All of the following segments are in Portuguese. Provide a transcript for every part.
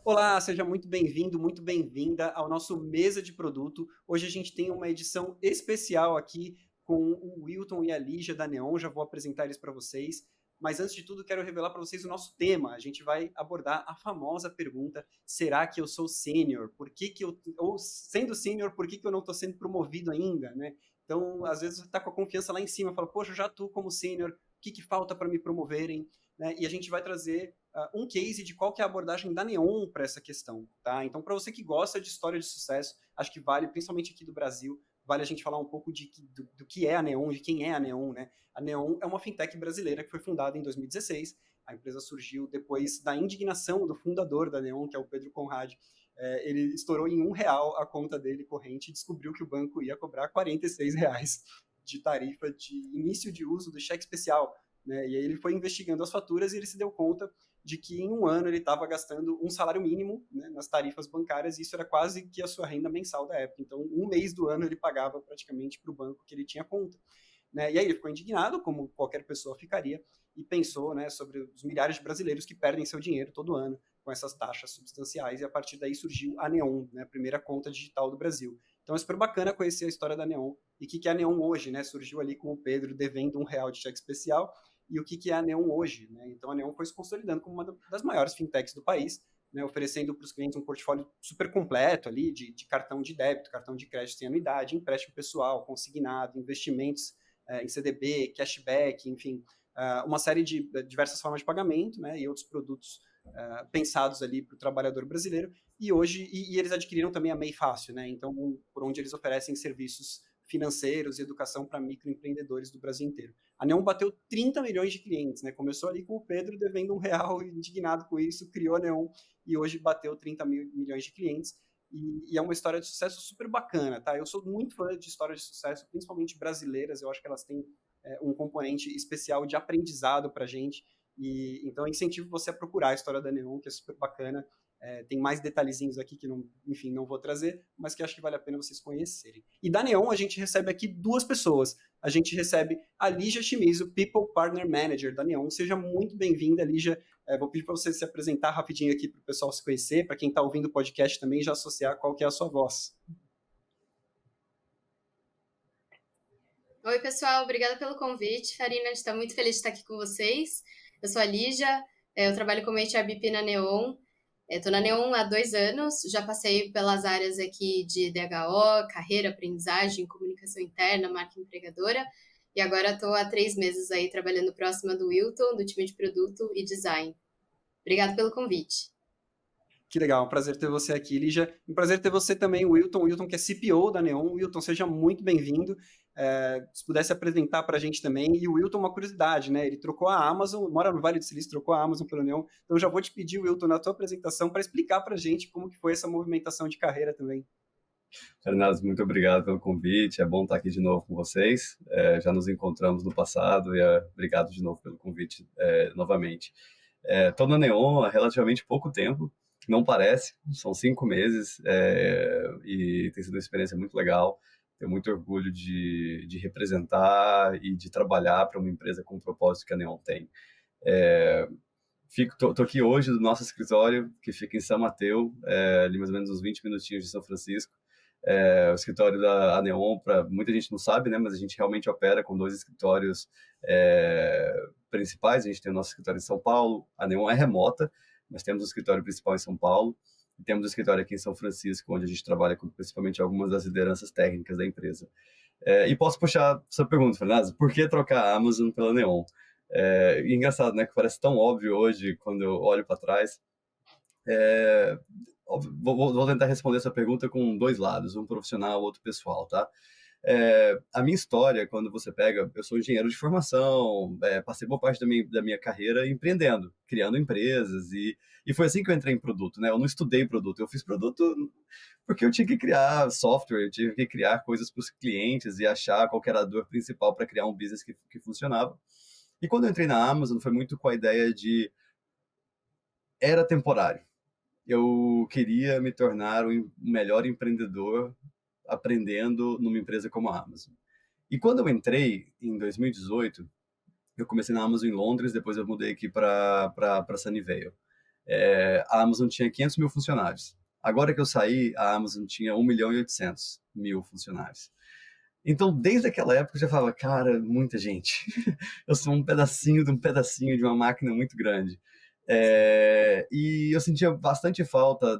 Olá, seja muito bem-vindo, muito bem-vinda ao nosso Mesa de Produto. Hoje a gente tem uma edição especial aqui com o Wilton e a Lígia da Neon, já vou apresentar eles para vocês. Mas antes de tudo, quero revelar para vocês o nosso tema. A gente vai abordar a famosa pergunta: será que eu sou sênior? Ou sendo sênior, por que eu não estou sendo promovido ainda, né? Então, às vezes, você está com a confiança lá em cima, fala, poxa, eu já estou como sênior, o que falta para me promoverem? Né? E a gente vai trazer um case de qual que é a abordagem da Neon para essa questão. Tá? Então, para você que gosta de história de sucesso, acho que vale, principalmente aqui do Brasil, vale a gente falar um pouco do que é a Neon, de quem é a Neon. Né? A Neon é uma fintech brasileira que foi fundada em 2016. A empresa surgiu depois da indignação do fundador da Neon, que é o Pedro Conrad. Ele estourou em R$ 1 a conta dele corrente e descobriu que o banco ia cobrar R$ 46 de tarifa de início de uso do cheque especial. Né? E aí ele foi investigando as faturas e ele se deu conta de que em um ano ele estava gastando um salário mínimo, né, nas tarifas bancárias, e isso era quase que a sua renda mensal da época. Então, um mês do ano ele pagava praticamente para o banco que ele tinha conta. Né? E aí ele ficou indignado, como qualquer pessoa ficaria, e pensou, né, sobre os milhares de brasileiros que perdem seu dinheiro todo ano com essas taxas substanciais, e a partir daí surgiu a Neon, né, a primeira conta digital do Brasil. Então é super bacana conhecer a história da Neon e o que é a Neon hoje, né? Surgiu ali com o Pedro devendo R$ 1 de cheque especial, e o que é a Neon hoje. Né? Então a Neon foi se consolidando como uma das maiores fintechs do país, né? Oferecendo para os clientes um portfólio super completo ali de cartão de débito, cartão de crédito sem anuidade, empréstimo pessoal, consignado, investimentos em CDB, cashback, enfim, uma série de diversas formas de pagamento, né? E outros produtos pensados ali para o trabalhador brasileiro. E hoje, eles adquiriram também a MEI Fácil, né? Então, por onde eles oferecem serviços financeiros e educação para microempreendedores do Brasil inteiro. A Neon bateu 30 milhões de clientes, né? Começou ali com o Pedro devendo R$ 1, indignado com isso, criou a Neon e hoje bateu 30 milhões de clientes. E é uma história de sucesso super bacana, tá? Eu sou muito fã de histórias de sucesso, principalmente brasileiras. Eu acho que elas têm um componente especial de aprendizado para a gente. E então eu incentivo você a procurar a história da Neon, que é super bacana. Tem mais detalhezinhos aqui que, não, enfim, não vou trazer, mas que acho que vale a pena vocês conhecerem. E da Neon a gente recebe aqui duas pessoas. A gente recebe a Lígia Shimizu, People Partner Manager da Neon. Seja muito bem-vinda, Lígia. Vou pedir para você se apresentar rapidinho aqui para o pessoal se conhecer, para quem está ouvindo o podcast também já associar qual que é a sua voz. Oi, pessoal, obrigada pelo convite. Farina, a gente está muito feliz de estar aqui com vocês. Eu sou a Lígia, eu trabalho como HRBP na Neon. Estou na Neon há 2 anos, já passei pelas áreas aqui de DHO, carreira, aprendizagem, comunicação interna, marca empregadora, e agora estou há 3 meses aí trabalhando próxima do Wilton, do time de produto e design. Obrigada pelo convite. Que legal, um prazer ter você aqui, Lígia. Um prazer ter você também, o Wilton que é CPO da Neon. Wilton, seja muito bem-vindo. Se pudesse apresentar para a gente também. E o Wilton, uma curiosidade, né? Ele trocou a Amazon, mora no Vale do Silício, trocou a Amazon pela Neon. Então, já vou te pedir, Wilton, na tua apresentação, para explicar para a gente como que foi essa movimentação de carreira também. Fernando, muito obrigado pelo convite. É bom estar aqui de novo com vocês. Já nos encontramos no passado e obrigado de novo pelo convite novamente. Estou na Neon há relativamente pouco tempo, não parece, são 5 meses e tem sido uma experiência muito legal. Tenho muito orgulho de representar e de trabalhar para uma empresa com o propósito que a Neon tem. Tô aqui hoje do nosso escritório, que fica em São Mateus, ali mais ou menos uns 20 minutinhos de São Francisco. O escritório da Neon, muita gente não sabe, né, mas a gente realmente opera com 2 escritórios principais. A gente tem o nosso escritório em São Paulo, a Neon é remota, mas temos o escritório principal em São Paulo, e temos o escritório aqui em São Francisco, onde a gente trabalha com principalmente algumas das lideranças técnicas da empresa. E posso puxar essa pergunta, Fernando, por que trocar a Amazon pela Neon? Engraçado, né, que parece tão óbvio hoje, quando eu olho para trás. Vou tentar responder essa pergunta com 2 lados, um profissional, outro pessoal, tá? A minha história, quando você pega, eu sou engenheiro de formação, passei boa parte da minha carreira empreendendo, criando empresas, e foi assim que eu entrei em produto, né? Eu não estudei produto, eu fiz produto porque eu tinha que criar software, eu tinha que criar coisas para os clientes e achar qual era a dor principal para criar um business que funcionava. E quando eu entrei na Amazon, foi muito com a ideia de era temporário. Eu queria me tornar um melhor empreendedor aprendendo numa empresa como a Amazon. E quando eu entrei em 2018, eu comecei na Amazon em Londres, depois eu mudei aqui para Sunnyvale. a Amazon tinha 500 mil funcionários. Agora que eu saí, a Amazon tinha 1.800.000 funcionários. Então, desde aquela época, eu já falava, cara, muita gente. Eu sou um pedacinho de uma máquina muito grande. E eu sentia bastante falta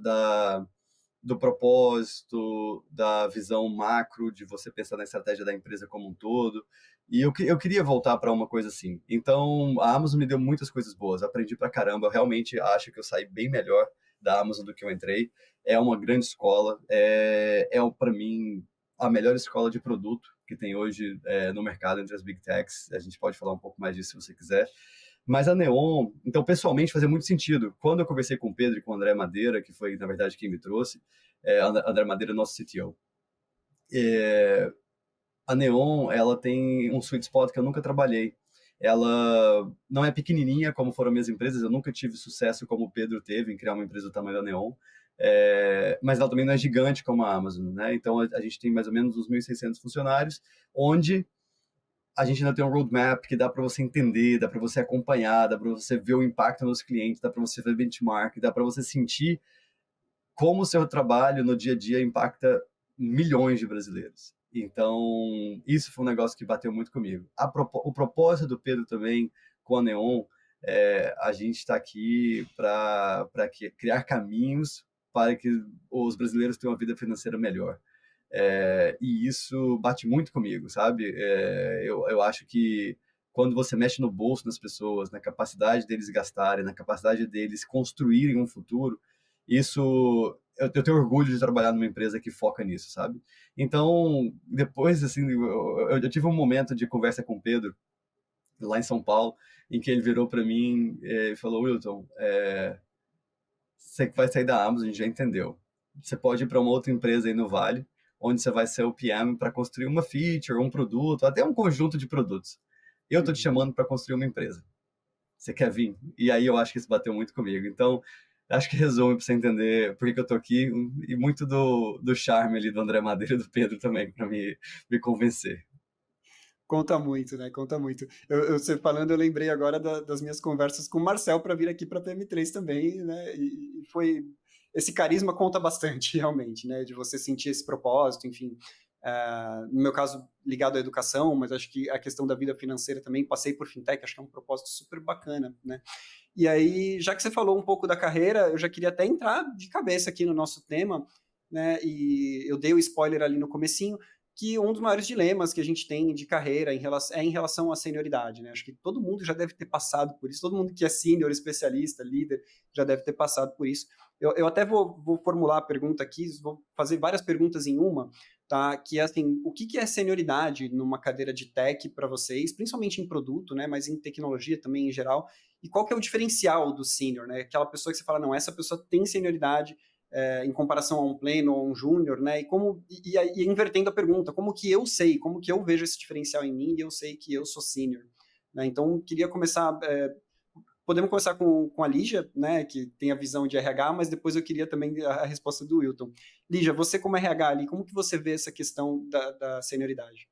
do propósito, da visão macro, de você pensar na estratégia da empresa como um todo. E eu queria voltar para uma coisa assim. Então, a Amazon me deu muitas coisas boas. Aprendi pra caramba. Eu realmente acho que eu saí bem melhor da Amazon do que eu entrei. É uma grande escola. Para mim, a melhor escola de produto que tem hoje no mercado entre as Big Techs. A gente pode falar um pouco mais disso se você quiser. Mas a Neon, então, pessoalmente, fazia muito sentido. Quando eu conversei com o Pedro e com o André Madeira, que foi, na verdade, quem me trouxe, André Madeira é nosso CTO. A Neon, ela tem um sweet spot que eu nunca trabalhei. Ela não é pequenininha como foram minhas empresas, eu nunca tive sucesso como o Pedro teve em criar uma empresa do tamanho da Neon, mas ela também não é gigante como a Amazon, né? Então a gente tem mais ou menos uns 1.600 funcionários, onde a gente ainda tem um roadmap que dá para você entender, dá para você acompanhar, dá para você ver o impacto nos clientes, dá para você ver benchmark, dá para você sentir como o seu trabalho no dia a dia impacta milhões de brasileiros. Então, isso foi um negócio que bateu muito comigo. O propósito do Pedro também com a Neon, a gente está aqui para criar caminhos para que os brasileiros tenham uma vida financeira melhor. E isso bate muito comigo, sabe? Eu acho que quando você mexe no bolso das pessoas, na capacidade deles gastarem, na capacidade deles construírem um futuro, isso eu tenho orgulho de trabalhar numa empresa que foca nisso, sabe? Então, depois, assim, eu tive um momento de conversa com o Pedro, lá em São Paulo, em que ele virou para mim e falou, Wilton, você que vai sair da Amazon, a gente já entendeu. Você pode ir para uma outra empresa aí no Vale, onde você vai ser o PM para construir uma feature, um produto, até um conjunto de produtos. Eu tô te chamando para construir uma empresa. Você quer vir? E aí eu acho que isso bateu muito comigo. Então, acho que resume para você entender por que eu tô aqui e muito do charme ali do André Madeira e do Pedro também, para me convencer. Conta muito, né? Conta muito. Você falando, eu lembrei agora das minhas conversas com o Marcel para vir aqui para a PM3 também, né? E foi esse carisma conta bastante, realmente, né? De você sentir esse propósito, enfim. No meu caso, ligado à educação, mas acho que a questão da vida financeira também, passei por fintech, acho que é um propósito super bacana, né? E aí, já que você falou um pouco da carreira, eu já queria até entrar de cabeça aqui no nosso tema, né? E eu dei o spoiler ali no comecinho, que um dos maiores dilemas que a gente tem de carreira em relação à senioridade, né? Acho que todo mundo já deve ter passado por isso, todo mundo que é sênior, especialista, líder, já deve ter passado por isso. Eu até vou formular a pergunta aqui, vou fazer várias perguntas em uma, tá? Que é assim, o que é senioridade numa cadeira de tech para vocês, principalmente em produto, né? Mas em tecnologia também em geral, e qual que é o diferencial do sênior, né? Aquela pessoa que você fala, não, essa pessoa tem senioridade, em comparação a um pleno ou um júnior, né? E invertendo a pergunta, como que eu sei, como que eu vejo esse diferencial em mim e eu sei que eu sou sênior, né? Então, queria começar, podemos começar com a Lígia, né, que tem a visão de RH, mas depois eu queria também a resposta do Wilton. Lígia, você como RH ali, como que você vê essa questão da senioridade?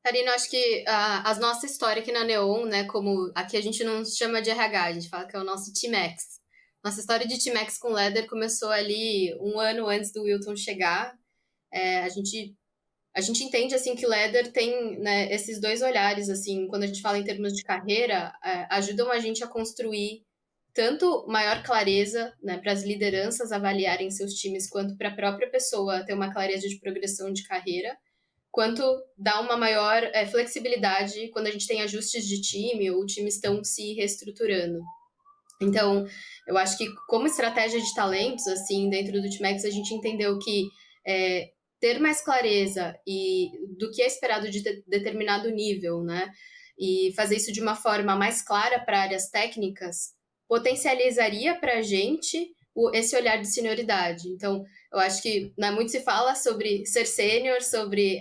Karina, acho que a nossa história aqui na Neon, né, como aqui a gente não chama de RH, a gente fala que é o nosso Teamex. Nossa história de Teamex com Leather começou ali um ano antes do Wilton chegar. A gente entende assim que Leather tem, né, esses dois olhares assim, quando a gente fala em termos de carreira, ajudam a gente a construir tanto maior clareza, né, para as lideranças avaliarem seus times, quanto para a própria pessoa ter uma clareza de progressão de carreira, quanto dá uma maior flexibilidade quando a gente tem ajustes de time ou times estão se reestruturando. Então, eu acho que como estratégia de talentos, assim, dentro do Timex, a gente entendeu que ter mais clareza do que é esperado de determinado nível, né? E fazer isso de uma forma mais clara para áreas técnicas potencializaria para a gente esse olhar de senioridade. Então, eu acho que muito se fala sobre ser sênior, sobre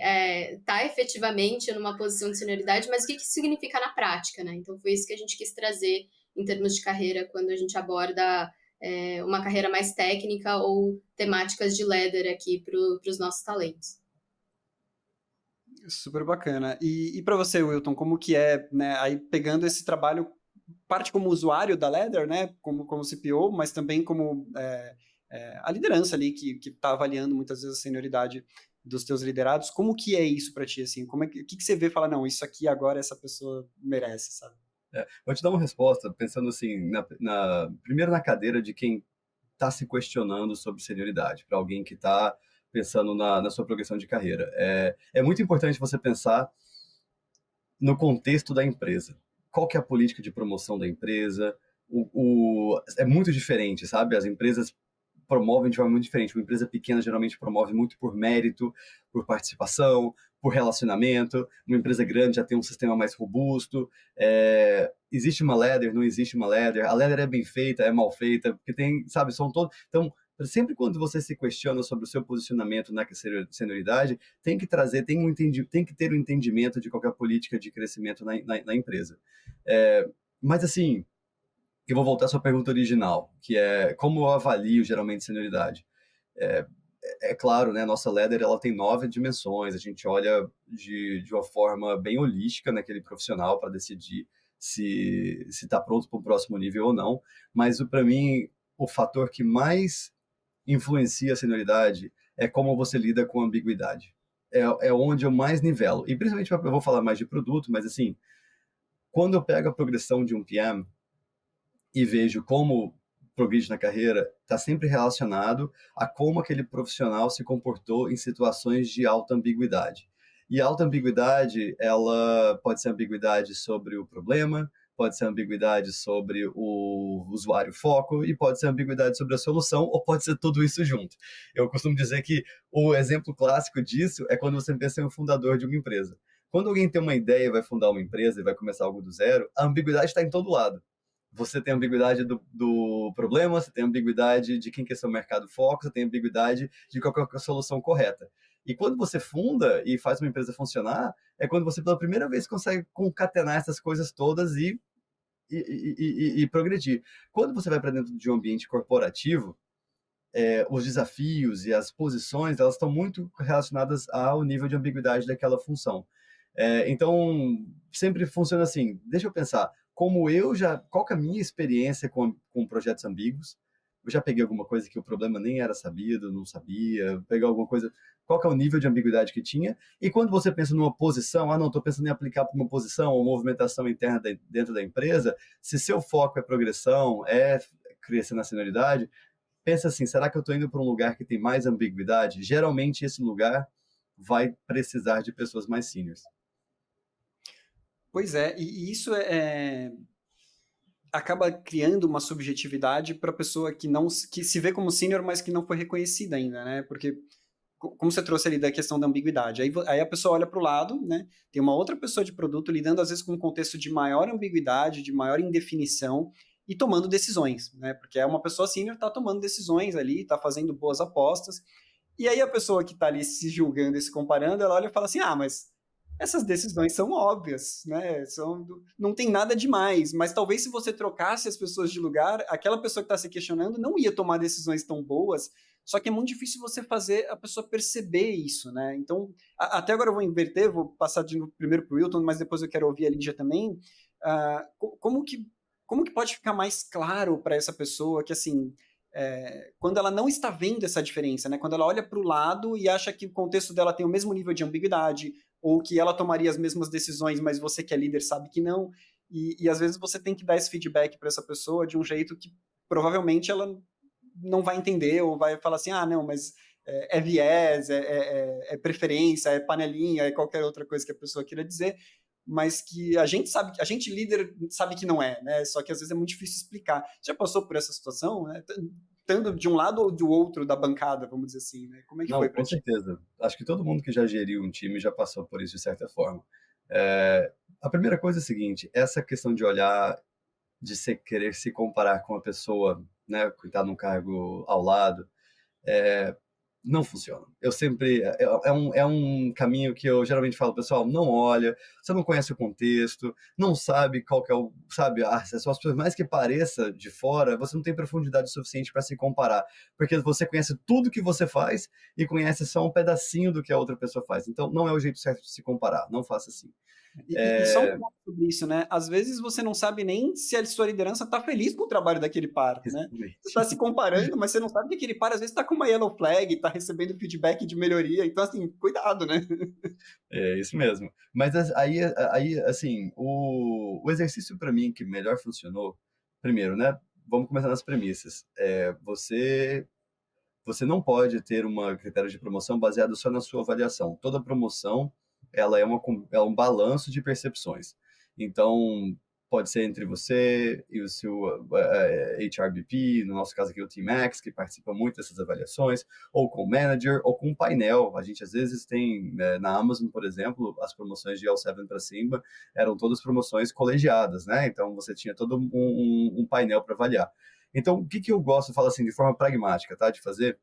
estar efetivamente numa posição de senioridade, mas o que isso significa na prática, né? Então, foi isso que a gente quis trazer em termos de carreira quando a gente aborda uma carreira mais técnica ou temáticas de leather aqui para os nossos talentos. Super bacana. E para você, Wilton, como que é, né, aí pegando esse trabalho parte como usuário da Ladder, né, como CPO, mas também como a liderança ali que está avaliando muitas vezes a senioridade dos teus liderados. Como que é isso para ti, assim? O que você vê e fala, não, isso aqui agora essa pessoa merece, sabe? Vou te dar uma resposta pensando assim, primeiro na cadeira de quem está se questionando sobre senioridade, para alguém que está pensando na sua progressão de carreira. É muito importante você pensar no contexto da empresa. Qual que é a política de promoção da empresa? É muito diferente, sabe? As empresas promovem de forma muito diferente. Uma empresa pequena geralmente promove muito por mérito, por participação, por relacionamento. Uma empresa grande já tem um sistema mais robusto. Existe uma ladder, não existe uma ladder. A ladder é bem feita, é mal feita, porque tem, sabe, são todos... Então, sempre quando você se questiona sobre o seu posicionamento na senioridade, tem que ter um entendimento de qualquer política de crescimento na empresa. Mas, assim, eu vou voltar à sua pergunta original, que é como eu avalio geralmente senioridade. É claro, né, a nossa ladder ela tem 9 dimensões, a gente olha de uma forma bem holística naquele profissional para decidir se está pronto para o próximo nível ou não, mas para mim o fator que mais influencia a senioridade é como você lida com a ambiguidade. É onde eu mais nivelo. E principalmente, eu vou falar mais de produto, mas assim, quando eu pego a progressão de um PM e vejo como progride na carreira, está sempre relacionado a como aquele profissional se comportou em situações de alta ambiguidade. E a alta ambiguidade, ela pode ser ambiguidade sobre o problema, pode ser ambiguidade sobre o usuário foco e pode ser ambiguidade sobre a solução, ou pode ser tudo isso junto. Eu costumo dizer que o exemplo clássico disso é quando você pensa em um fundador de uma empresa. Quando alguém tem uma ideia e vai fundar uma empresa e vai começar algo do zero, a ambiguidade está em todo lado. Você tem a ambiguidade do problema, você tem a ambiguidade de quem que é seu mercado foco, você tem a ambiguidade de qual é a solução correta. E quando você funda e faz uma empresa funcionar, é quando você pela primeira vez consegue concatenar essas coisas todas e progredir. Quando você vai para dentro de um ambiente corporativo, os desafios e as posições, elas estão muito relacionadas ao nível de ambiguidade daquela função. Então, sempre funciona assim, deixa eu pensar, qual que é a minha experiência com projetos ambíguos? Eu já peguei alguma coisa que o problema nem era sabido, não sabia, peguei alguma coisa, qual que é o nível de ambiguidade que tinha? E quando você pensa numa posição, não, estou pensando em aplicar para uma posição ou movimentação interna dentro da empresa, se seu foco é progressão, é crescer na senioridade, pensa assim, será que eu estou indo para um lugar que tem mais ambiguidade? Geralmente esse lugar vai precisar de pessoas mais seniors. Pois é, e isso acaba criando uma subjetividade para a pessoa que se vê como sênior, mas que não foi reconhecida ainda, né? Porque, como você trouxe ali da questão da ambiguidade, aí a pessoa olha para o lado, né? Tem uma outra pessoa de produto lidando, às vezes, com um contexto de maior ambiguidade, de maior indefinição, e tomando decisões, né? Porque é uma pessoa sênior, está tomando decisões ali, está fazendo boas apostas, e aí a pessoa que está ali se julgando e se comparando, ela olha e fala assim, mas essas decisões são óbvias, né? Não tem nada demais, mas talvez se você trocasse as pessoas de lugar, aquela pessoa que está se questionando não ia tomar decisões tão boas, só que é muito difícil você fazer a pessoa perceber isso, né? Então, até agora eu vou inverter, vou passar primeiro para o Wilton, mas depois eu quero ouvir a Lígia também. Como que pode ficar mais claro para essa pessoa que, assim, quando ela não está vendo essa diferença, né? Quando ela olha para o lado e acha que o contexto dela tem o mesmo nível de ambiguidade, ou que ela tomaria as mesmas decisões, mas você que é líder sabe que não, e às vezes você tem que dar esse feedback para essa pessoa de um jeito que provavelmente ela não vai entender, ou vai falar assim, não, mas é viés, é preferência, é panelinha, é qualquer outra coisa que a pessoa queira dizer, mas que a gente sabe, a gente líder sabe que não é, né? Só que às vezes é muito difícil explicar. Você já passou por essa situação, né? Tanto de um lado ou do outro da bancada, vamos dizer assim, né? Como é que Não, foi para com ti? certeza. Acho que todo mundo que já geriu um time já passou por isso de certa forma. A primeira coisa é a seguinte, essa questão de olhar, de querer se comparar com a pessoa, né, que está num cargo ao lado, não funciona. Eu sempre... É um caminho que eu geralmente falo, pessoal, não olha, você não conhece o contexto, não sabe qual que é o... Sabe, são as pessoas mais que pareça de fora, você não tem profundidade suficiente para se comparar, porque você conhece tudo que você faz e conhece só um pedacinho do que a outra pessoa faz. Então, não é o jeito certo de se comparar, não faça assim. E só um ponto sobre isso, né? Às vezes você não sabe nem se a sua liderança está feliz com o trabalho daquele par, né? Você está se comparando, mas você não sabe que aquele par às vezes está com uma yellow flag, está recebendo feedback de melhoria. Então, assim, cuidado, né? É isso mesmo. Mas aí assim, o exercício para mim que melhor funcionou, primeiro, né? Vamos começar nas premissas. Você não pode ter uma critério de promoção baseado só na sua avaliação. Toda promoção, ela é um balanço de percepções. Então, pode ser entre você e o seu HRBP, no nosso caso aqui o Teamax, que participa muito dessas avaliações, ou com o manager, ou com um painel. A gente às vezes tem, na Amazon, por exemplo, as promoções de L7 para cima eram todas promoções colegiadas, né? Então, você tinha todo um painel para avaliar. Então, o que eu gosto, falo assim, de forma pragmática, tá? De fazer,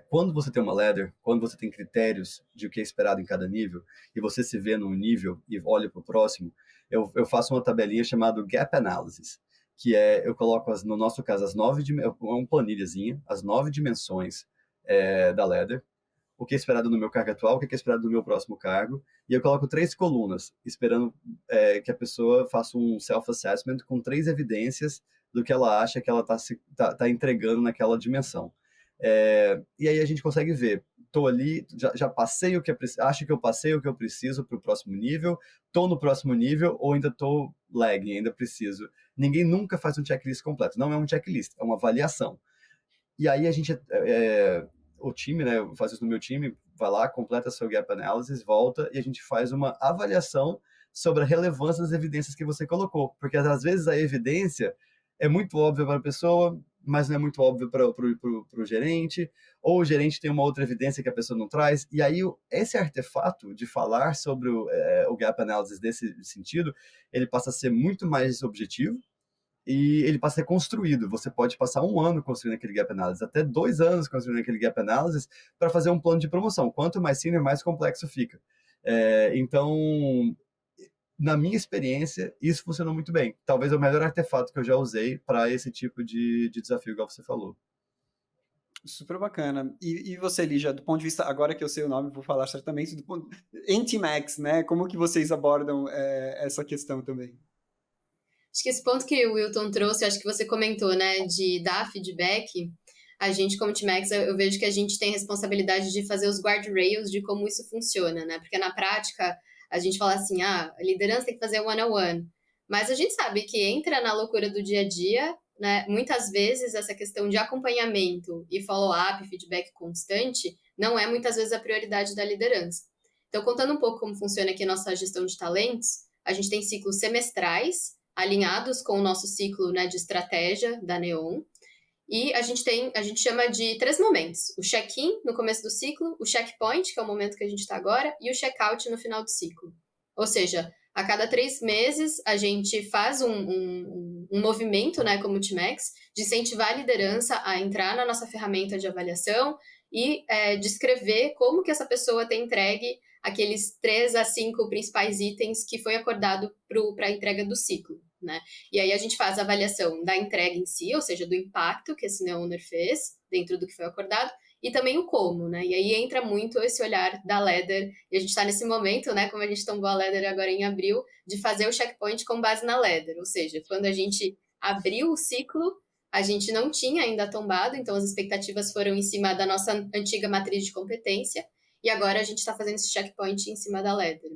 quando você tem uma ladder, quando você tem critérios de o que é esperado em cada nível, e você se vê num nível e olha para o próximo, eu faço uma tabelinha chamada Gap Analysis, que eu coloco, no nosso caso, uma planilhazinha, as 9 dimensões da ladder, o que é esperado no meu cargo atual, o que é esperado no meu próximo cargo, e eu coloco 3 colunas, esperando que a pessoa faça um self-assessment com 3 evidências do que ela acha que ela tá entregando naquela dimensão. E aí a gente consegue ver, tô ali, já passei o que acho que eu passei o que eu preciso para o próximo nível, tô no próximo nível ou ainda tô lagging, ainda preciso. Ninguém nunca faz um checklist completo, não é um checklist, é uma avaliação. E aí a gente, o time, né, eu faço isso no meu time, vai lá, completa seu gap analysis, volta e a gente faz uma avaliação sobre a relevância das evidências que você colocou. Porque às vezes a evidência é muito óbvia para a pessoa, mas não é muito óbvio para o gerente, ou o gerente tem uma outra evidência que a pessoa não traz. E aí esse artefato de falar sobre o gap analysis desse sentido, ele passa a ser muito mais objetivo, e ele passa a ser construído. Você pode passar 1 ano construindo aquele gap analysis, até 2 anos construindo aquele gap analysis para fazer um plano de promoção. Quanto mais senior, mais complexo fica. Então, na minha experiência, isso funcionou muito bem. Talvez é o melhor artefato que eu já usei para esse tipo de desafio, igual você falou. Super bacana. E você, Lígia, do ponto de vista, agora que eu sei o nome, vou falar certamente, do ponto... Anti-Max, né? Como que vocês abordam essa questão também? Acho que esse ponto que o Wilton trouxe, acho que você comentou, né, de dar feedback, a gente, como Teamax, eu vejo que a gente tem responsabilidade de fazer os guardrails de como isso funciona, né? Porque na prática, a gente fala assim, a liderança tem que fazer one-on-one. Mas a gente sabe que entra na loucura do dia a dia, né? Muitas vezes essa questão de acompanhamento e follow-up, feedback constante, não é muitas vezes a prioridade da liderança. Então, contando um pouco como funciona aqui a nossa gestão de talentos, a gente tem ciclos semestrais, alinhados com o nosso ciclo, né, de estratégia da Neon. E a gente chama de 3 momentos: o check-in no começo do ciclo, o checkpoint, que é o momento que a gente está agora, e o check-out no final do ciclo. Ou seja, a cada 3 meses a gente faz um movimento, né, como o Teamax, de incentivar a liderança a entrar na nossa ferramenta de avaliação e descrever como que essa pessoa tem entregue aqueles 3 a 5 principais itens que foi acordado para a entrega do ciclo, né? E aí a gente faz a avaliação da entrega em si, ou seja, do impacto que esse Neowner fez dentro do que foi acordado, e também o como, né? E aí entra muito esse olhar da Ladder, e a gente está nesse momento, né, como a gente tombou a Ladder agora em abril, de fazer o checkpoint com base na Ladder, ou seja, quando a gente abriu o ciclo, a gente não tinha ainda tombado, então as expectativas foram em cima da nossa antiga matriz de competência, e agora a gente está fazendo esse checkpoint em cima da Ladder.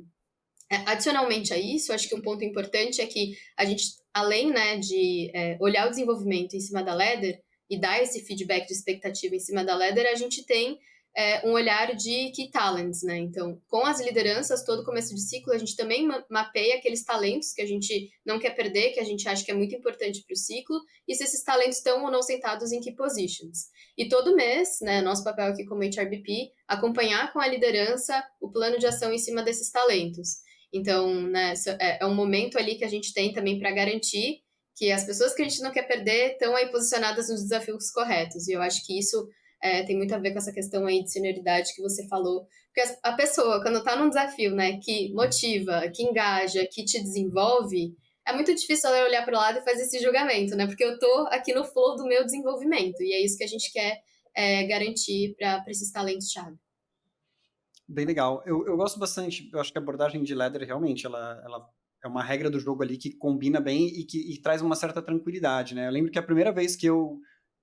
Adicionalmente a isso, acho que um ponto importante é que a gente, além, né, de olhar o desenvolvimento em cima da Ladder e dar esse feedback de expectativa em cima da Ladder, a gente tem um olhar de key talents, né? Então, com as lideranças, todo começo de ciclo, a gente também mapeia aqueles talentos que a gente não quer perder, que a gente acha que é muito importante para o ciclo, e se esses talentos estão ou não sentados em key positions. E todo mês, né, nosso papel aqui como HRBP, acompanhar com a liderança o plano de ação em cima desses talentos. Então, né, é um momento ali que a gente tem também para garantir que as pessoas que a gente não quer perder estão aí posicionadas nos desafios corretos. E eu acho que isso tem muito a ver com essa questão aí de senioridade que você falou. Porque a pessoa, quando está num desafio, né, que motiva, que engaja, que te desenvolve, é muito difícil ela olhar para o lado e fazer esse julgamento, né? Porque eu estou aqui no flow do meu desenvolvimento. E é isso que a gente quer garantir para esses talentos-chave. Bem legal. Eu gosto bastante, eu acho que a abordagem de ladder realmente, ela é uma regra do jogo ali que combina bem e traz uma certa tranquilidade, né? Eu lembro que a primeira vez que eu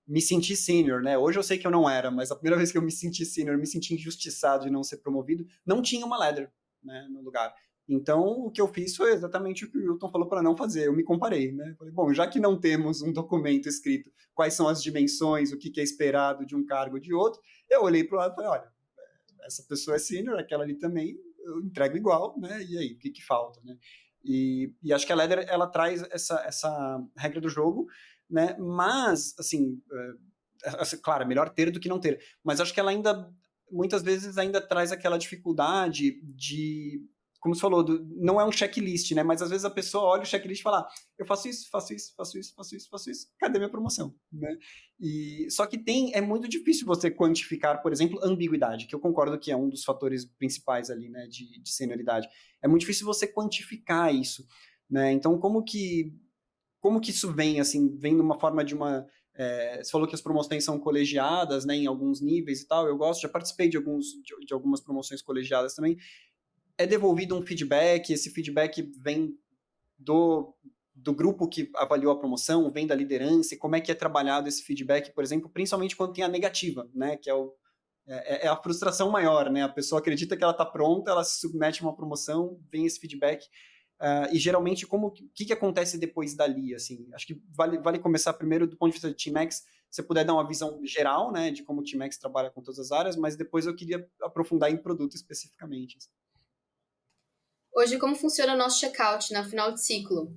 me senti sênior, né? Hoje eu sei que eu não era, mas a primeira vez que eu me senti sênior, me senti injustiçado de não ser promovido, não tinha uma ladder, né, no lugar. Então, o que eu fiz foi exatamente o que o Wilton falou para não fazer. Eu me comparei, né? Falei, bom, já que não temos um documento escrito quais são as dimensões, o que é esperado de um cargo ou de outro, eu olhei para o lado e falei, olha, essa pessoa é sênior, aquela ali também, eu entrego igual, né? E aí, o que falta, né? E acho que a Ladder, ela traz essa regra do jogo, né? Mas, assim, claro, é melhor ter do que não ter. Mas acho que ela ainda, muitas vezes, ainda traz aquela dificuldade de, como você falou, não é um checklist, né? Mas às vezes a pessoa olha o checklist e fala, eu faço isso, faço isso, faço isso, faço isso, faço isso, cadê minha promoção? Né? Só que é muito difícil você quantificar, por exemplo, ambiguidade, que eu concordo que é um dos fatores principais ali, né, de senioridade. É muito difícil você quantificar isso, né? Então, como que isso vem, assim, vem de uma forma de uma... você falou que as promoções são colegiadas, né, em alguns níveis e tal, eu gosto, já participei de algumas promoções colegiadas também. É devolvido um feedback, esse feedback vem do grupo que avaliou a promoção, vem da liderança, e como é que é trabalhado esse feedback, por exemplo, principalmente quando tem a negativa, né, que é a frustração maior, né, a pessoa acredita que ela está pronta, ela se submete a uma promoção, vem esse feedback, e geralmente, o que acontece depois dali, assim? Acho que vale começar primeiro do ponto de vista de Teamax, se você puder dar uma visão geral, né, de como o Teamax trabalha com todas as áreas, mas depois eu queria aprofundar em produto especificamente. Hoje, como funciona o nosso checkout na final de ciclo?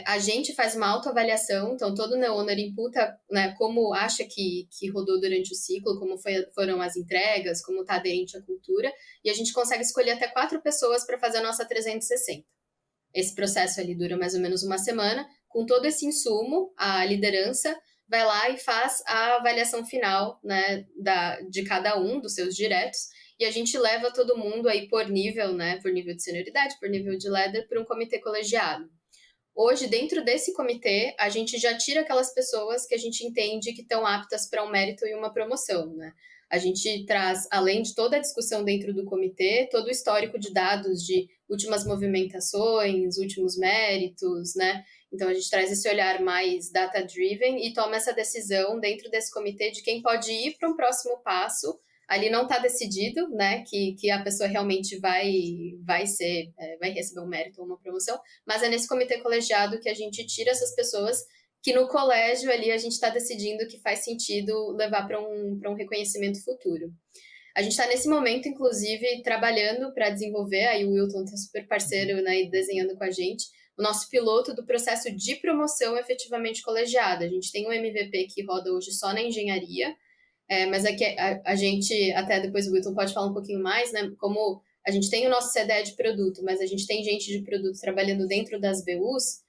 A gente faz uma autoavaliação, então todo neowner imputa, né, como acha que rodou durante o ciclo, como foram as entregas, como está aderente à cultura, e a gente consegue escolher até 4 pessoas para fazer a nossa 360. Esse processo ali dura mais ou menos uma semana. Com todo esse insumo, a liderança vai lá e faz a avaliação final, né, de cada um dos seus diretos, e a gente leva todo mundo aí por nível, né, por nível de senioridade, por nível de ladder, para um comitê colegiado. Hoje, dentro desse comitê, a gente já tira aquelas pessoas que a gente entende que estão aptas para um mérito e uma promoção, né? A gente traz, além de toda a discussão dentro do comitê, todo o histórico de dados de últimas movimentações, últimos méritos, né? Então, a gente traz esse olhar mais data-driven e toma essa decisão dentro desse comitê de quem pode ir para um próximo passo. Ali não está decidido, né, que a pessoa realmente vai receber um mérito ou uma promoção, mas é nesse comitê colegiado que a gente tira essas pessoas que no colégio ali a gente está decidindo que faz sentido levar para um reconhecimento futuro. A gente está nesse momento, inclusive, trabalhando para desenvolver, aí o Wilton está super parceiro, né, e desenhando com a gente, o nosso piloto do processo de promoção efetivamente colegiada. A gente tem um MVP que roda hoje só na engenharia, mas é que a gente, até depois o Wilton pode falar um pouquinho mais, né, como a gente tem o nosso CDE de produto, mas a gente tem gente de produto trabalhando dentro das BUs,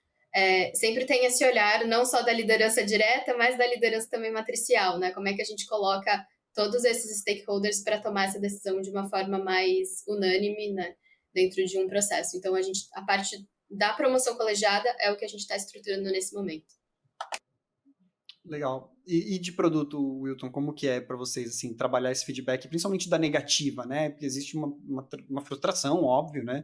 sempre tem esse olhar não só da liderança direta, mas da liderança também matricial, né? Como é que a gente coloca todos esses stakeholders para tomar essa decisão de uma forma mais unânime, né, dentro de um processo. Então, a parte da promoção colegiada é o que a gente está estruturando nesse momento. Legal. E de produto, Wilton, como que é para vocês, assim, trabalhar esse feedback, principalmente da negativa, né? Porque existe uma frustração, óbvio, né?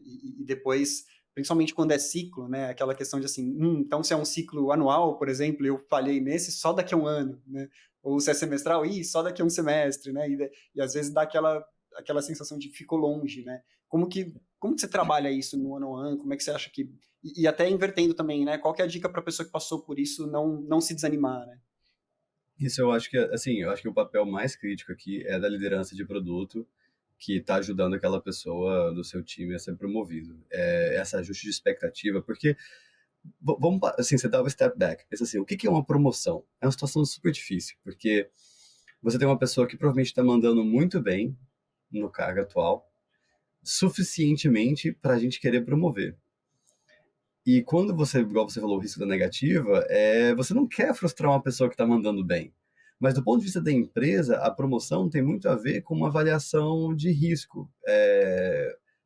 E depois, principalmente quando é ciclo, né? Aquela questão de assim, então se é um ciclo anual, por exemplo, eu falhei nesse só daqui a um ano, né? Ou se é semestral, só daqui a um semestre, né? E às vezes dá aquela sensação de ficou longe, né? Como que você trabalha isso no one-on-one? Como é que você acha que... E até invertendo também, né? Qual que é a dica para a pessoa que passou por isso não se desanimar, né? Isso eu acho que, assim, eu acho que o papel mais crítico aqui é da liderança de produto, que está ajudando aquela pessoa do seu time a ser promovido. Essa ajuste de expectativa, porque, vamos, assim, você dá um step back, pensa assim, o que é uma promoção? É uma situação super difícil, porque você tem uma pessoa que provavelmente está mandando muito bem no cargo atual, suficientemente para a gente querer promover. E quando você, igual você falou, o risco da negativa, você não quer frustrar uma pessoa que está mandando bem. Mas do ponto de vista da empresa, a promoção tem muito a ver com uma avaliação de risco.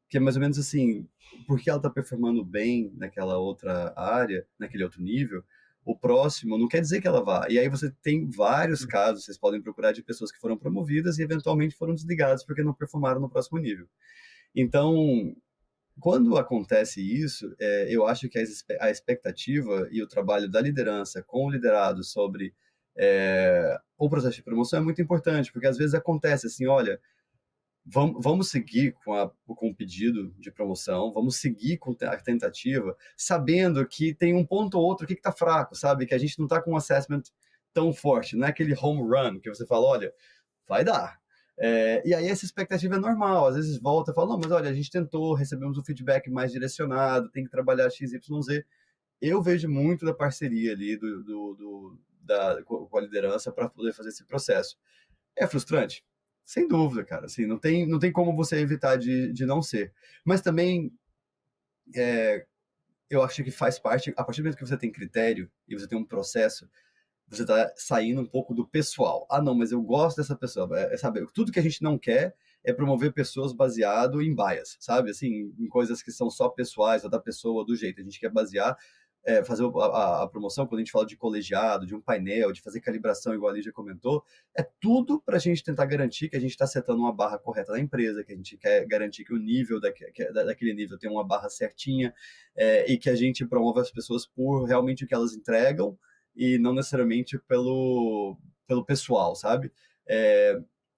Que é mais ou menos assim, por que ela está performando bem naquela outra área, naquele outro nível, o próximo, não quer dizer que ela vá. E aí você tem vários casos, vocês podem procurar, de pessoas que foram promovidas e eventualmente foram desligadas porque não performaram no próximo nível. Então, quando acontece isso, eu acho que a expectativa e o trabalho da liderança com o liderado sobre o processo de promoção é muito importante, porque às vezes acontece assim, olha, vamos seguir com o pedido de promoção, vamos seguir com a tentativa, sabendo que tem um ponto ou outro aqui que está fraco, sabe? Que a gente não está com um assessment tão forte, não é aquele home run que você fala, olha, vai dar. E aí essa expectativa é normal, às vezes volta e fala, não, mas olha, a gente tentou, recebemos um feedback mais direcionado, tem que trabalhar X, Y, Z. Eu vejo muito da parceria ali com a liderança para poder fazer esse processo. É frustrante? Sem dúvida, cara. Assim, não tem como você evitar de não ser. Mas também, eu acho que faz parte, a partir do momento que você tem critério e você tem um processo, você tá saindo um pouco do pessoal. Ah, não, mas eu gosto dessa pessoa. Sabe, tudo que a gente não quer é promover pessoas baseado em bias, sabe? Assim, em coisas que são só pessoais, ou da pessoa, ou do jeito. A gente quer basear, fazer a promoção, quando a gente fala de colegiado, de um painel, de fazer calibração, igual a Lígia comentou, é tudo para a gente tentar garantir que a gente está setando uma barra correta da empresa, que a gente quer garantir que o nível daquele nível tem uma barra certinha, e que a gente promove as pessoas por realmente o que elas entregam, e não necessariamente pelo pessoal, sabe?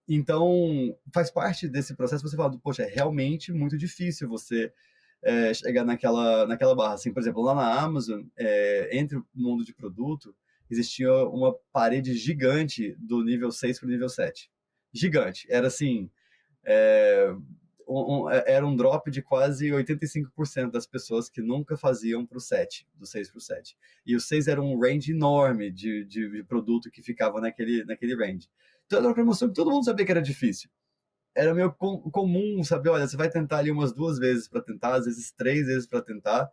Então, faz parte desse processo você falar, poxa, é realmente muito difícil você chegar naquela barra. Assim, por exemplo, lá na Amazon, entre o mundo de produto, existia uma parede gigante do nível 6 para o nível 7. Gigante. Era assim, era um drop de quase 85% das pessoas que nunca faziam para o 7, do 6 para o 7. E o 6 era um range enorme de produto que ficava naquele range. Então era uma promoção que todo mundo sabia que era difícil. Era meio comum, sabe? Olha, você vai tentar ali umas 2 vezes para tentar, às vezes 3 vezes para tentar.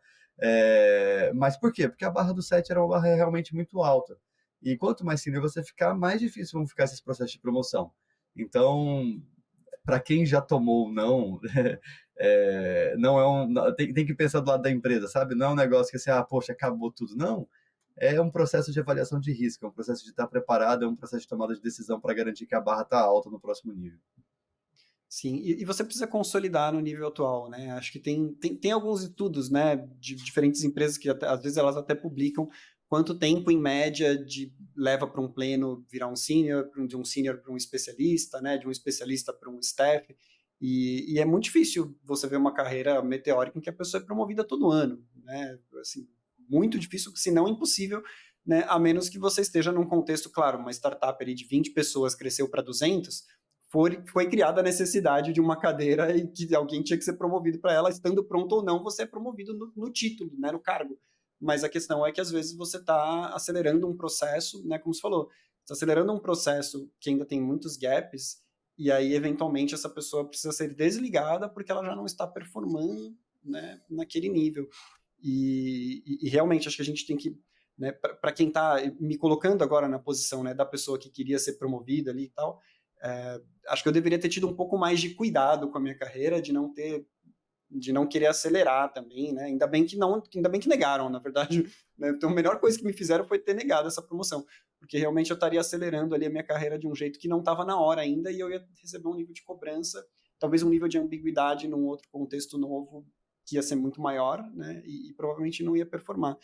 Mas por quê? Porque a barra do 7 era uma barra realmente muito alta. E quanto mais senior você ficar, mais difícil vão ficar esses processos de promoção. Então, para quem já tomou não, não tem que pensar do lado da empresa, sabe? Não é um negócio que assim, poxa, acabou tudo. Não, é um processo de avaliação de risco, é um processo de estar preparado, é um processo de tomada de decisão para garantir que a barra está alta no próximo nível. Sim, e você precisa consolidar no nível atual, né? Acho que tem alguns estudos, né, de diferentes empresas que às vezes elas até publicam quanto tempo, em média, leva para um pleno virar um senior, de um senior para um especialista, né, de um especialista para um staff, e é muito difícil você ver uma carreira meteórica em que a pessoa é promovida todo ano, né? Assim, muito difícil, se não impossível, né, a menos que você esteja num contexto, claro, uma startup ali de 20 pessoas cresceu para 200, foi criada a necessidade de uma cadeira e que alguém tinha que ser promovido para ela, estando pronto ou não, você é promovido no título, né, no cargo. Mas a questão é que às vezes você está acelerando um processo, né, como você falou, está acelerando um processo que ainda tem muitos gaps, e aí eventualmente essa pessoa precisa ser desligada porque ela já não está performando, né, naquele nível. E realmente acho que a gente tem que, né, para quem está me colocando agora na posição, né, da pessoa que queria ser promovida ali e tal, acho que eu deveria ter tido um pouco mais de cuidado com a minha carreira, de não querer acelerar também, né? Ainda bem que negaram, na verdade. Né? Então a melhor coisa que me fizeram foi ter negado essa promoção, porque realmente eu estaria acelerando ali a minha carreira de um jeito que não estava na hora ainda, e eu ia receber um nível de cobrança, talvez um nível de ambiguidade num outro contexto novo que ia ser muito maior, né? E provavelmente não ia performar.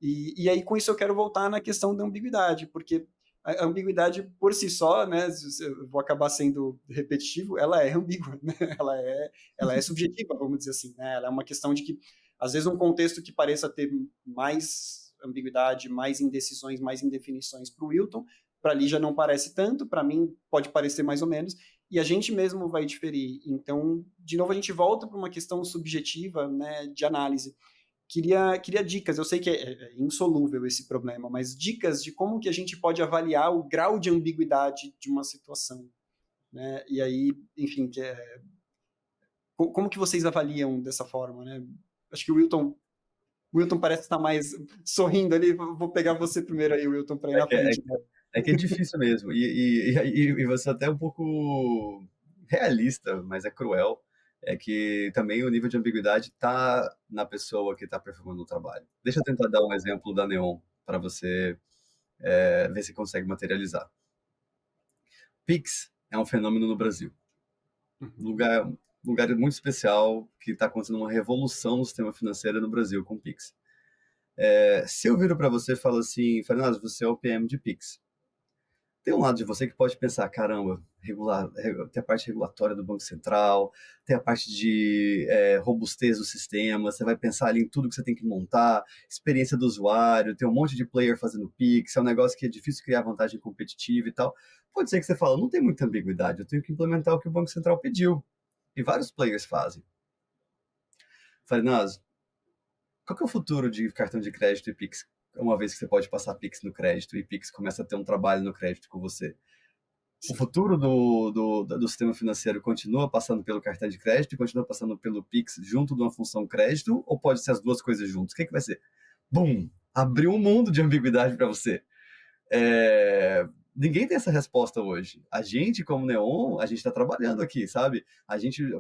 E aí com isso eu quero voltar na questão da ambiguidade, porque a ambiguidade por si só, né, eu vou acabar sendo repetitivo, ela é ambígua, né? ela é subjetiva, vamos dizer assim, né? Ela é uma questão de que, às vezes, um contexto que pareça ter mais ambiguidade, mais indecisões, mais indefinições para o Wilton, para ali já não parece tanto, para mim pode parecer mais ou menos, e a gente mesmo vai diferir. Então, de novo, a gente volta para uma questão subjetiva, né, de análise. Queria dicas, eu sei que é insolúvel esse problema, mas dicas de como que a gente pode avaliar o grau de ambiguidade de uma situação, né? E aí, enfim, como que vocês avaliam dessa forma, né? Acho que o Wilton parece estar mais sorrindo ali, vou pegar você primeiro aí, Wilton, para ir É na que é, frente. é que é difícil mesmo. E você até é um pouco realista, mas é cruel. É que também o nível de ambiguidade está na pessoa que está performando o trabalho. Deixa eu tentar dar um exemplo da Neon. para você ver se consegue materializar. Pix é um fenômeno no Brasil. Lugar muito especial, que está acontecendo uma revolução no sistema financeiro no Brasil com Pix. Se eu viro para você e falo assim, Fernando, você é o PM de Pix. Tem um lado de você que pode pensar, caramba, tem a parte regulatória do Banco Central, tem a parte de robustez do sistema, você vai pensar ali em tudo que você tem que montar, experiência do usuário, tem um monte de player fazendo Pix, é um negócio que é difícil criar vantagem competitiva e tal. Pode ser que você fala, não tem muita ambiguidade, eu tenho que implementar o que o Banco Central pediu. E vários players fazem. Fernando, qual que é o futuro de cartão de crédito e Pix? Uma vez que você pode passar Pix no crédito e Pix começa a ter um trabalho no crédito com você. O futuro do sistema financeiro continua passando pelo cartão de crédito e continua passando pelo Pix junto de uma função crédito? Ou pode ser as duas coisas juntas? O que vai ser? Bum! Abriu um mundo de ambiguidade para você. Ninguém tem essa resposta hoje. A gente, como Neon, a gente está trabalhando aqui, sabe?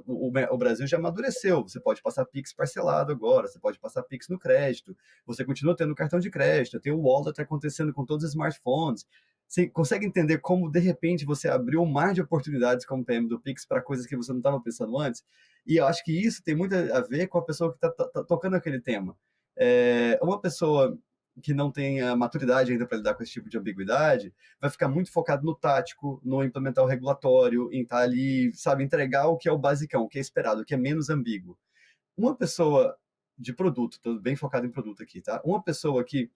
O Brasil já amadureceu. Você pode passar Pix parcelado agora, você pode passar Pix no crédito, você continua tendo cartão de crédito, tem o wallet acontecendo com todos os smartphones. Você consegue entender como, de repente, você abriu um mar de oportunidades como PM do Pix para coisas que você não estava pensando antes? E eu acho que isso tem muito a ver com a pessoa que está tocando aquele tema. Uma pessoa que não tem a maturidade ainda para lidar com esse tipo de ambiguidade, vai ficar muito focado no tático, no implementar o regulatório, em estar ali, sabe, entregar o que é o basicão, o que é esperado, o que é menos ambíguo. Uma pessoa de produto, estou bem focado em produto aqui, tá? Uma pessoa que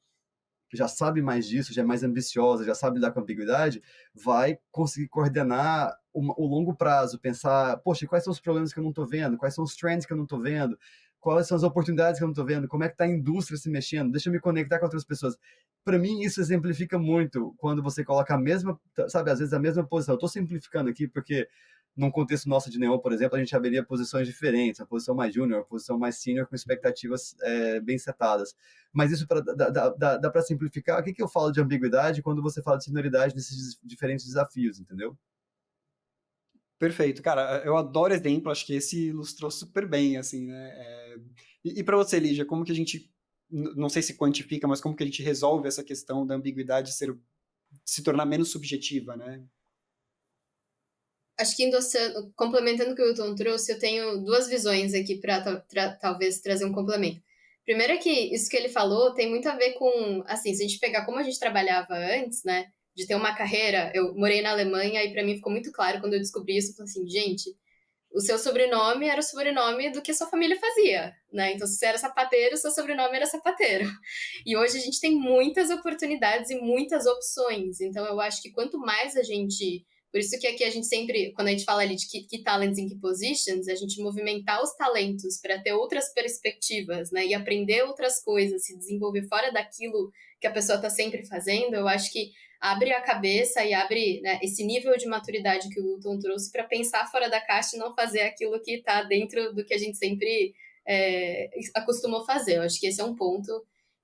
já sabe mais disso, já é mais ambiciosa, já sabe lidar com ambiguidade, vai conseguir coordenar o longo prazo, pensar, poxa, quais são os problemas que eu não estou vendo, quais são os trends que eu não estou vendo, quais são as oportunidades que eu não estou vendo, como é que está a indústria se mexendo, deixa eu me conectar com outras pessoas. Para mim, isso exemplifica muito quando você coloca a mesma, sabe, às vezes a mesma posição. Eu estou simplificando aqui porque num contexto nosso de Neon, por exemplo, a gente abriria posições diferentes, a posição mais júnior, a posição mais senior, com expectativas bem setadas. Mas isso dá para simplificar. O que eu falo de ambiguidade quando você fala de senioridade nesses diferentes desafios, entendeu? Perfeito, cara, eu adoro exemplo, acho que esse ilustrou super bem, assim, né? E para você, Lígia, como que a gente, não sei se quantifica, mas como que a gente resolve essa questão da ambiguidade se tornar menos subjetiva, né? Acho que complementando o que o Wilton trouxe, eu tenho duas visões aqui para talvez trazer um complemento. Primeiro é que isso que ele falou tem muito a ver com, assim, se a gente pegar como a gente trabalhava antes, né, de ter uma carreira, eu morei na Alemanha e para mim ficou muito claro quando eu descobri isso, eu falei assim, gente, o seu sobrenome era o sobrenome do que a sua família fazia, né? Então, se você era sapateiro, o seu sobrenome era sapateiro. E hoje a gente tem muitas oportunidades e muitas opções. Então, eu acho que quanto mais a gente... Por isso que aqui a gente sempre, quando a gente fala ali de key talents in key positions, a gente movimentar os talentos para ter outras perspectivas, né? E aprender outras coisas, se desenvolver fora daquilo que a pessoa está sempre fazendo, eu acho que abre a cabeça e abre, né, esse nível de maturidade que o Wilton trouxe para pensar fora da caixa e não fazer aquilo que está dentro do que a gente sempre acostumou fazer. Eu acho que esse é um ponto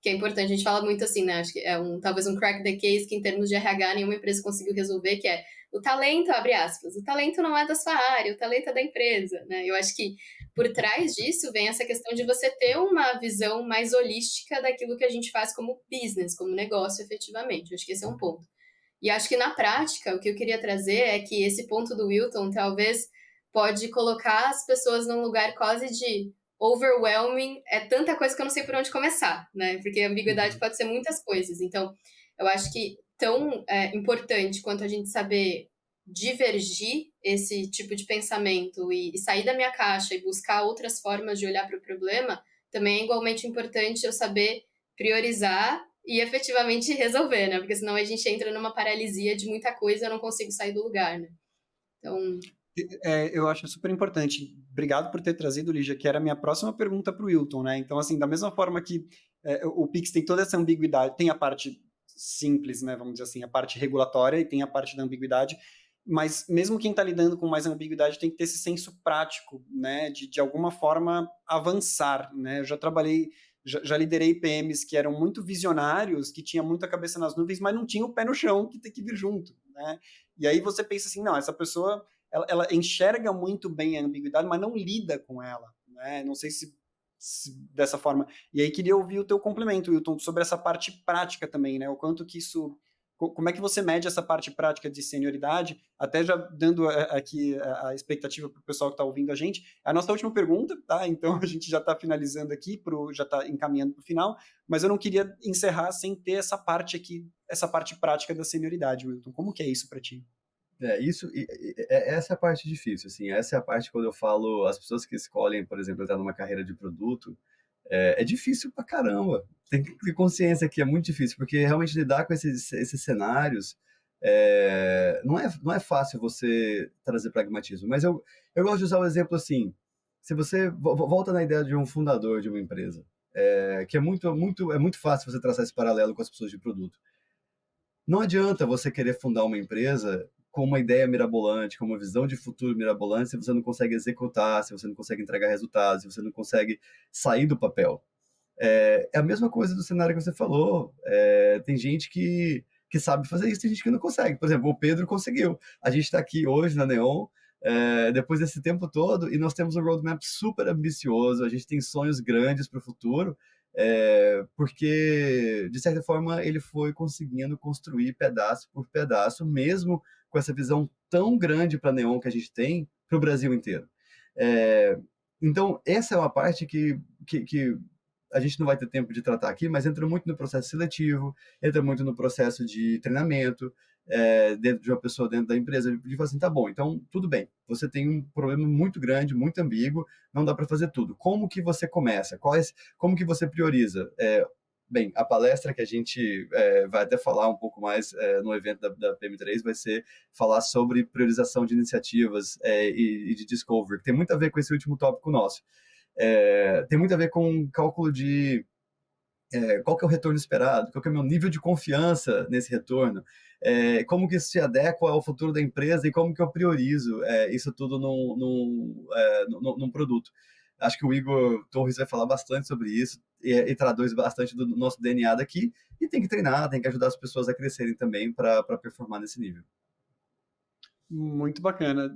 que é importante. A gente fala muito assim, né? Acho que é talvez um crack the case que em termos de RH nenhuma empresa conseguiu resolver, que é o talento, abre aspas, o talento não é da sua área, o talento é da empresa, né? Eu acho que por trás disso vem essa questão de você ter uma visão mais holística daquilo que a gente faz como business, como negócio, efetivamente. Eu acho que esse é um ponto. E acho que na prática, o que eu queria trazer é que esse ponto do Wilton talvez pode colocar as pessoas num lugar quase de overwhelming, é tanta coisa que eu não sei por onde começar, né? Porque a ambiguidade pode ser muitas coisas. Então, eu acho que tão importante quanto a gente saber divergir esse tipo de pensamento e sair da minha caixa e buscar outras formas de olhar para o problema, também é igualmente importante eu saber priorizar e efetivamente resolver, né? Porque senão a gente entra numa paralisia de muita coisa e eu não consigo sair do lugar, né? Então... eu acho super importante. Obrigado por ter trazido, Lígia, que era a minha próxima pergunta para o Wilton, né? Então, assim, da mesma forma que o Pix tem toda essa ambiguidade, tem a parte simples, né? Vamos dizer assim, a parte regulatória e tem a parte da ambiguidade, mas mesmo quem está lidando com mais ambiguidade tem que ter esse senso prático, né? De alguma forma avançar, né? Eu já trabalhei, já liderei PMs que eram muito visionários, que tinham muita cabeça nas nuvens, mas não tinham o pé no chão que tem que vir junto, né? E aí você pensa assim, não, essa pessoa ela enxerga muito bem a ambiguidade, mas não lida com ela, né? Não sei se dessa forma. E aí queria ouvir o teu complemento, Wilton, sobre essa parte prática também, né? O quanto que isso... Como é que você mede essa parte prática de senioridade? Até já dando aqui a expectativa para o pessoal que está ouvindo a gente. A nossa última pergunta, tá? Então a gente já está finalizando aqui, já está encaminhando para o final, mas eu não queria encerrar sem ter essa parte aqui, essa parte prática da senioridade, Wilton. Como que é isso para ti? Essa é a parte difícil, assim, essa é a parte quando eu falo, as pessoas que escolhem, por exemplo, entrar numa carreira de produto, é difícil pra caramba, tem que ter consciência que é muito difícil, porque realmente lidar com esses cenários, não é fácil você trazer pragmatismo, mas eu gosto de usar o exemplo assim, se você volta na ideia de um fundador de uma empresa, que é muito fácil você traçar esse paralelo com as pessoas de produto. Não adianta você querer fundar uma empresa com uma ideia mirabolante, com uma visão de futuro mirabolante, se você não consegue executar, se você não consegue entregar resultados, se você não consegue sair do papel. É a mesma coisa do cenário que você falou. Tem gente que sabe fazer isso, tem gente que não consegue. Por exemplo, o Pedro conseguiu. A gente está aqui hoje na Neon, depois desse tempo todo, e nós temos um roadmap super ambicioso, a gente tem sonhos grandes para o futuro, porque, de certa forma, ele foi conseguindo construir pedaço por pedaço, mesmo com essa visão tão grande para a Neon que a gente tem para o Brasil inteiro. Então, essa é uma parte que a gente não vai ter tempo de tratar aqui, mas entra muito no processo seletivo, entra muito no processo de treinamento, dentro de uma pessoa dentro da empresa, de falar assim, tá bom, então tudo bem, você tem um problema muito grande, muito ambíguo, não dá para fazer tudo. Como que você começa? Como que você prioriza? Bem, a palestra que a gente vai até falar um pouco mais no evento da PM3 vai ser falar sobre priorização de iniciativas e de discovery, que tem muito a ver com esse último tópico nosso. Tem muito a ver com cálculo de qual que é o retorno esperado, qual que é o meu nível de confiança nesse retorno, como que isso se adequa ao futuro da empresa e como que eu priorizo isso tudo num produto. Acho que o Igor Torres vai falar bastante sobre isso e traduz bastante do nosso DNA daqui, e tem que treinar, tem que ajudar as pessoas a crescerem também para performar nesse nível. Muito bacana.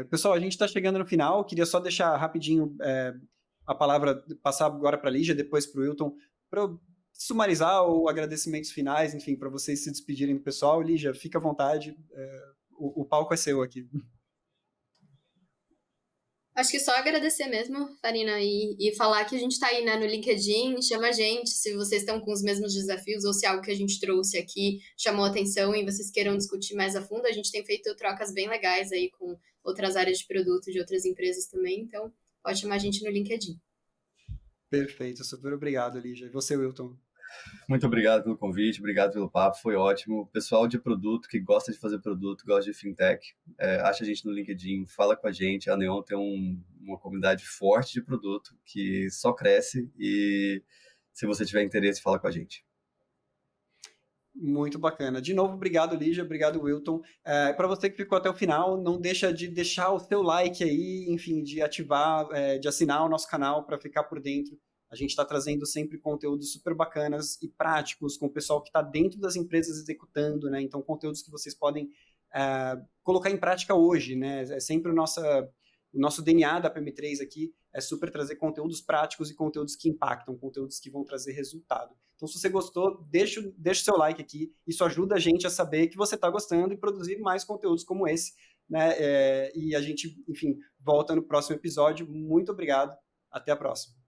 Pessoal, a gente está chegando no final, queria só deixar rapidinho a palavra, passar agora para a Lígia, depois para o Wilton, para sumarizar ou agradecimentos finais, enfim, para vocês se despedirem do pessoal. Lígia, fica à vontade, o palco é seu aqui. Acho que só agradecer mesmo, Farina, e falar que a gente está aí, né, no LinkedIn, chama a gente se vocês estão com os mesmos desafios ou se algo que a gente trouxe aqui chamou atenção e vocês queiram discutir mais a fundo. A gente tem feito trocas bem legais aí com outras áreas de produto de outras empresas também, então pode chamar a gente no LinkedIn. Perfeito, super obrigado, Lígia. E você, Wilton? Muito obrigado pelo convite, obrigado pelo papo, foi ótimo. Pessoal de produto que gosta de fazer produto, gosta de fintech, acha a gente no LinkedIn, fala com a gente. A Neon tem uma comunidade forte de produto que só cresce, e se você tiver interesse, fala com a gente. Muito bacana. De novo, obrigado, Lígia, obrigado, Wilton. Para você que ficou até o final, não deixa de deixar o seu like aí, enfim, de ativar, de assinar o nosso canal para ficar por dentro. A gente está trazendo sempre conteúdos super bacanas e práticos com o pessoal que está dentro das empresas executando, né? Então, conteúdos que vocês podem colocar em prática hoje, né? É sempre o nosso DNA da PM3 aqui, é super trazer conteúdos práticos e conteúdos que impactam, conteúdos que vão trazer resultado. Então, se você gostou, deixa o seu like aqui, isso ajuda a gente a saber que você está gostando e produzir mais conteúdos como esse, né? E a gente, enfim, volta no próximo episódio. Muito obrigado, até a próxima.